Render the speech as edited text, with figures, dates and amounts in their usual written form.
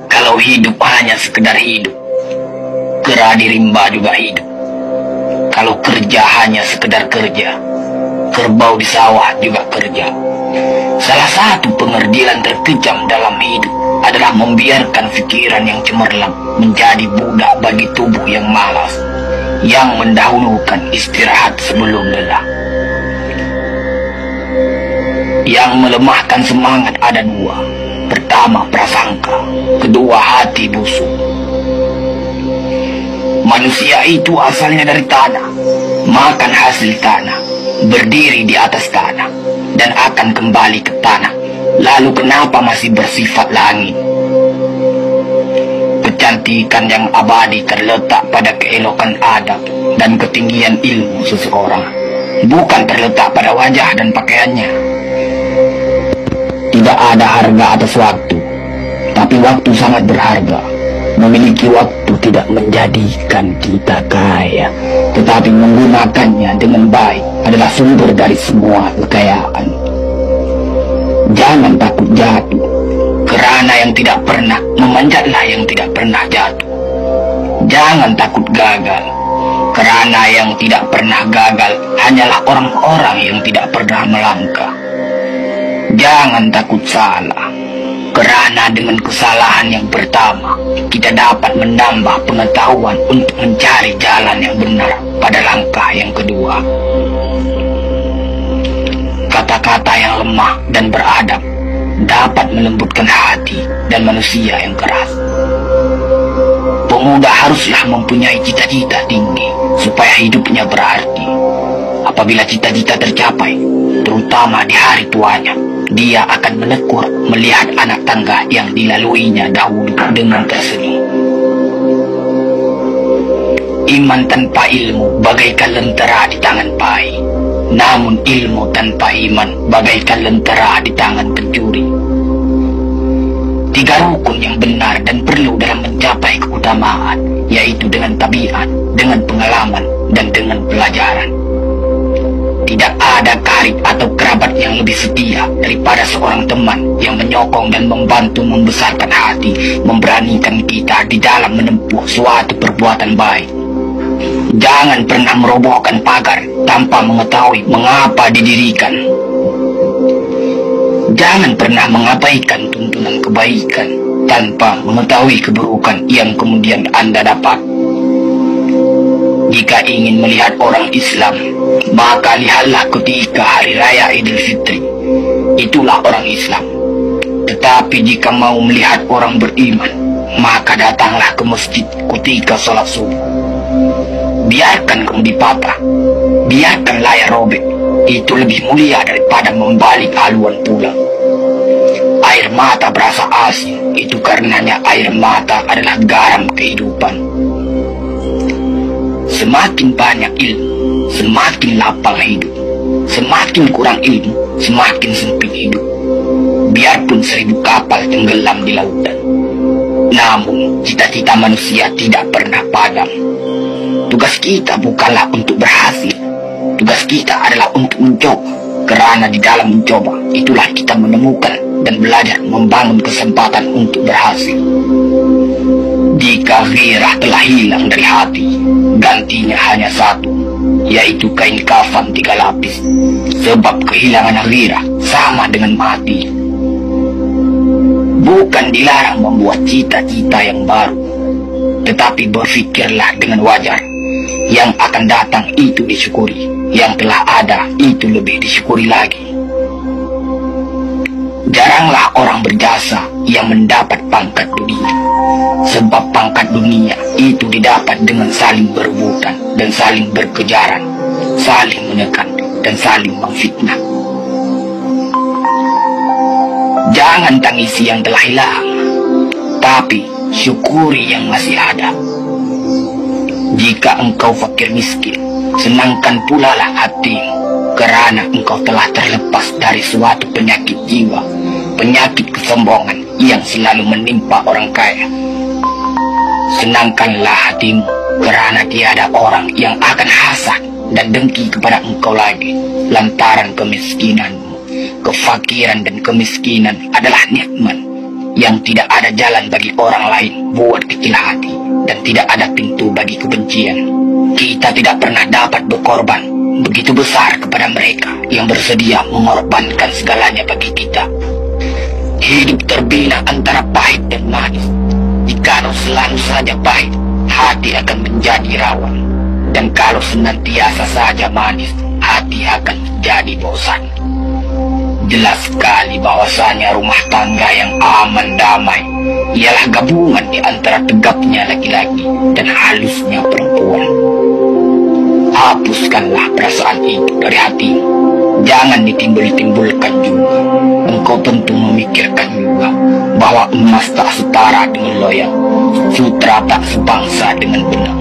kalau hidup hanya sekedar hidup, kera di rimba juga hidup. Kalau kerja hanya sekedar kerja, kerbau di sawah juga kerja. Salah satu pengerdilan terkejam dalam hidup adalah membiarkan pikiran yang cemerlang menjadi budak bagi tubuh yang malas, yang mendahulukan istirahat sebelum lelah. Yang melemahkan semangat ada dua. Pertama, prasangka. Kedua, hati busuk. Manusia itu asalnya dari tanah, makan hasil tanah, berdiri di atas tanah, dan akan kembali ke tanah. Lalu kenapa masih bersifat langit? Kecantikan yang abadi terletak pada keelokan adab dan ketinggian ilmu seseorang, bukan terletak pada wajah dan pakaiannya. Tidak ada harga atas waktu, tapi waktu sangat berharga. Memiliki waktu tidak menjadikan kita kaya, tetapi menggunakannya dengan baik adalah sumber dari semua kekayaan. Jangan takut jatuh, kerana yang tidak pernah memanjatlah yang tidak pernah jatuh. Jangan takut gagal, kerana yang tidak pernah gagal hanyalah orang-orang yang tidak pernah melangkah. Jangan takut salah, kerana dengan kesalahan yang pertama, kita dapat menambah pengetahuan untuk mencari jalan yang benar pada langkah yang kedua. Kata-kata yang lemah dan beradab dapat melembutkan hati dan manusia yang keras. Pemuda haruslah mempunyai cita-cita tinggi supaya hidupnya berarti. Apabila cita-cita tercapai, terutama di hari tuanya, dia akan menekur melihat anak tangga yang dilaluinya dahulu dengan tersenyum. Iman tanpa ilmu bagaikan lentera di tangan pai, namun ilmu tanpa iman bagaikan lentera di tangan pencuri. Tiga rukun yang benar dan perlu dalam mencapai keutamaan, yaitu dengan tabiat, dengan pengalaman, dan dengan pelajaran. Tidak ada karib atau kerabat yang lebih setia daripada seorang teman yang menyokong dan membantu membesarkan hati, memberanikan kita di dalam menempuh suatu perbuatan baik. Jangan pernah merobohkan pagar tanpa mengetahui mengapa didirikan. Jangan pernah mengabaikan tuntunan kebaikan tanpa mengetahui keburukan yang kemudian Anda dapat. Jika ingin melihat orang Islam, maka lihatlah ketika hari raya Idul Fitri. Itulah orang Islam. Tetapi jika mau melihat orang beriman, maka datanglah ke masjid ketika sholat subuh. Biarkan kemudi patah, biarkan layar robek. Itu lebih mulia daripada membalik haluan pulang. Air mata berasa asin, itu karenanya air mata adalah garam kehidupan. Semakin banyak ilmu, semakin lapang hidup. Semakin kurang ilmu, semakin sempit hidup. Biarpun 1000 kapal tenggelam di lautan, namun cita-cita manusia tidak pernah padam. Tugas kita bukanlah untuk berhasil, tugas kita adalah untuk mencoba. Kerana di dalam mencoba, itulah kita menemukan dan belajar membangun kesempatan untuk berhasil. Jika gairah telah hilang dari hati, gantinya hanya satu, yaitu kain kafan 3 lapis. Sebab kehilangan gairah sama dengan mati. Bukan dilarang membuat cita-cita yang baru, tetapi berfikirlah dengan wajar. Yang akan datang itu disyukuri, yang telah ada itu lebih disyukuri lagi. Jaranglah orang berjasa yang mendapat pangkat dunia, sebab pangkat dunia itu didapat dengan saling berebutan dan saling berkejaran, saling menekan dan saling memfitnah. Jangan tangisi yang telah hilang, tapi syukuri yang masih ada. Jika engkau fakir miskin, senangkan pula lah hatimu, kerana engkau telah terlepas dari suatu penyakit jiwa, penyakit kesombongan yang selalu menimpa orang kaya. Senangkanlah hatimu, kerana tiada orang yang akan hasad dan dengki kepada engkau lagi, lantaran kemiskinanmu. Kefakiran dan kemiskinan adalah nikmat yang tidak ada jalan bagi orang lain buat kecil hati, dan tidak ada pintu bagi kebencian. Kita tidak pernah dapat berkorban begitu besar kepada mereka yang bersedia mengorbankan segalanya bagi kita. Hidup terbina antara pahit dan manis. Jikalau selalu saja pahit, hati akan menjadi rawan. Dan kalau senantiasa saja manis, hati akan menjadi bosan. Jelas sekali bahwasanya rumah tangga yang aman damai ialah gabungan di antara tegapnya laki-laki dan halusnya perempuan. Hapuskanlah perasaan itu dari hatimu. Jangan ditimbul-timbulkan juga. Engkau tentu memikirkan juga bahwa emas tak setara dengan loyang, sutra tak sebangsa dengan benang.